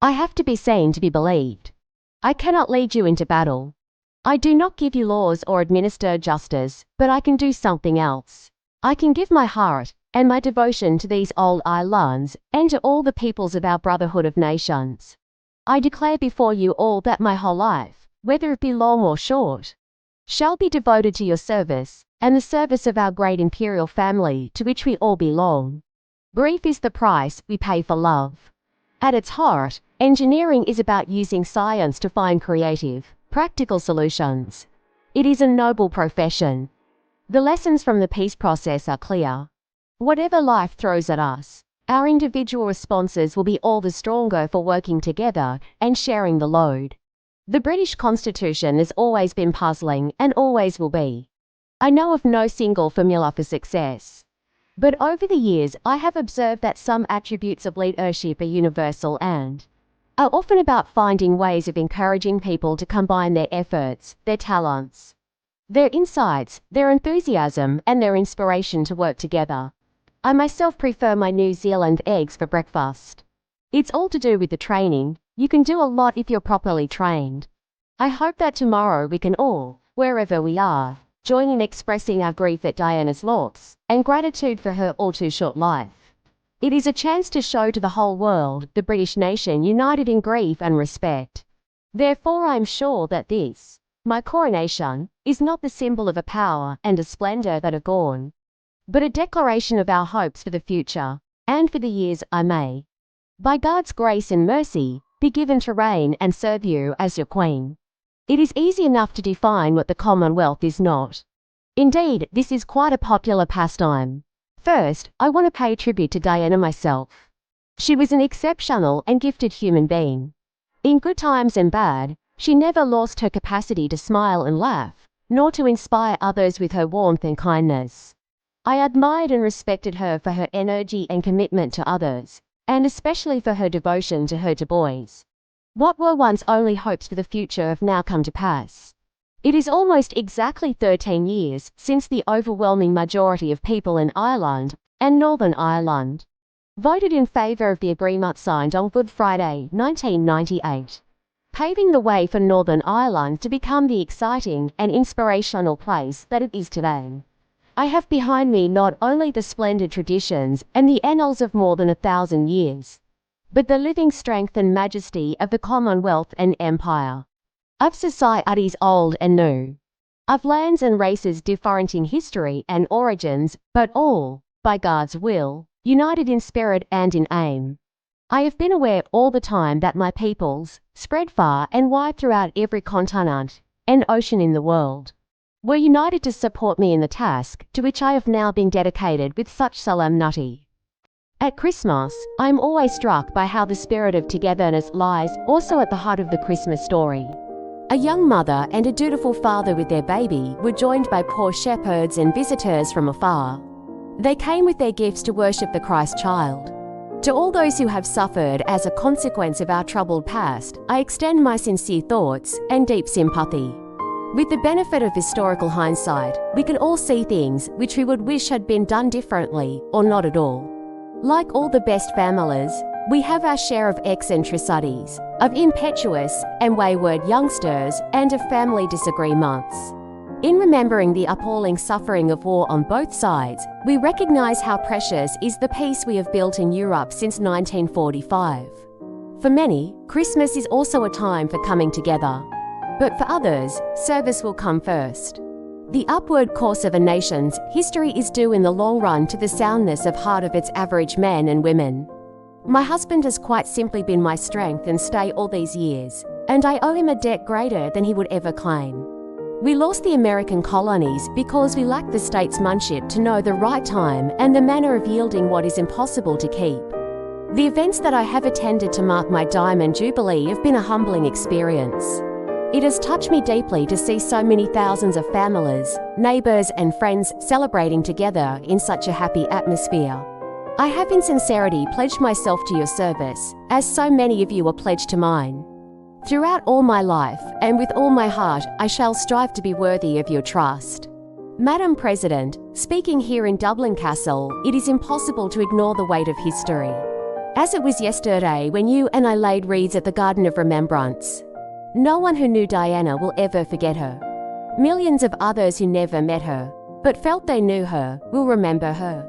I have to be seen to be believed. I cannot lead you into battle. I do not give you laws or administer justice, but I can do something else. I can give my heart and my devotion to these old islands and to all the peoples of our brotherhood of nations. I declare before you all that my whole life, whether it be long or short, shall be devoted to your service and the service of our great imperial family to which we all belong. Grief is the price we pay for love. At its heart, engineering is about using science to find creative, practical solutions. It is a noble profession. The lessons from the peace process are clear. Whatever life throws at us, our individual responses will be all the stronger for working together and sharing the load. The British Constitution has always been puzzling and always will be. I know of no single formula for success. But over the years, I have observed that some attributes of leadership are universal and are often about finding ways of encouraging people to combine their efforts, their talents, their insights, their enthusiasm, and their inspiration to work together. I myself prefer my New Zealand eggs for breakfast. It's all to do with the training. You can do a lot if you're properly trained. I hope that tomorrow we can all, wherever we are, join in expressing our grief at Diana's loss and gratitude for her all too short life. It is a chance to show to the whole world the British nation united in grief and respect. Therefore I am sure that this, my coronation, is not the symbol of a power and a splendour that are gone, but a declaration of our hopes for the future, and for the years I may, by God's grace and mercy, be given to reign and serve you as your Queen. It is easy enough to define what the Commonwealth is not. Indeed, this is quite a popular pastime. First, I want to pay tribute to Diana myself. She was an exceptional and gifted human being. In good times and bad, she never lost her capacity to smile and laugh, nor to inspire others with her warmth and kindness. I admired and respected her for her energy and commitment to others, and especially for her devotion to her two boys. What were once only hopes for the future have now come to pass. It is almost exactly 13 years since the overwhelming majority of people in Ireland and Northern Ireland voted in favour of the agreement signed on Good Friday, 1998, paving the way for Northern Ireland to become the exciting and inspirational place that it is today. I have behind me not only the splendid traditions and the annals of more than 1,000 years, but the living strength and majesty of the Commonwealth and Empire, of societies old and new, of lands and races different in history and origins, but all, by God's will, united in spirit and in aim. I have been aware all the time that my peoples, spread far and wide throughout every continent and ocean in the world, were united to support me in the task to which I have now been dedicated with such solemnity. At Christmas, I am always struck by how the spirit of togetherness lies also at the heart of the Christmas story. A young mother and a dutiful father with their baby were joined by poor shepherds and visitors from afar. They came with their gifts to worship the Christ child. To all those who have suffered as a consequence of our troubled past, I extend my sincere thoughts and deep sympathy. With the benefit of historical hindsight, we can all see things which we would wish had been done differently or not at all. Like all the best families, we have our share of eccentricities, of impetuous and wayward youngsters, and of family disagreements. In remembering the appalling suffering of war on both sides, we recognize how precious is the peace we have built in Europe since 1945. For many, Christmas is also a time for coming together. But for others, service will come first. The upward course of a nation's history is due in the long run to the soundness of heart of its average men and women. My husband has quite simply been my strength and stay all these years, and I owe him a debt greater than he would ever claim. We lost the American colonies because we lacked the statesmanship to know the right time and the manner of yielding what is impossible to keep. The events that I have attended to mark my Diamond Jubilee have been a humbling experience. It has touched me deeply to see so many thousands of families, neighbours and friends celebrating together in such a happy atmosphere. I have in sincerity pledged myself to your service, as so many of you are pledged to mine. Throughout all my life, and with all my heart, I shall strive to be worthy of your trust. Madam President, speaking here in Dublin Castle, it is impossible to ignore the weight of history. As it was yesterday when you and I laid reeds at the Garden of Remembrance. No one who knew Diana will ever forget her. Millions of others who never met her, but felt they knew her, will remember her.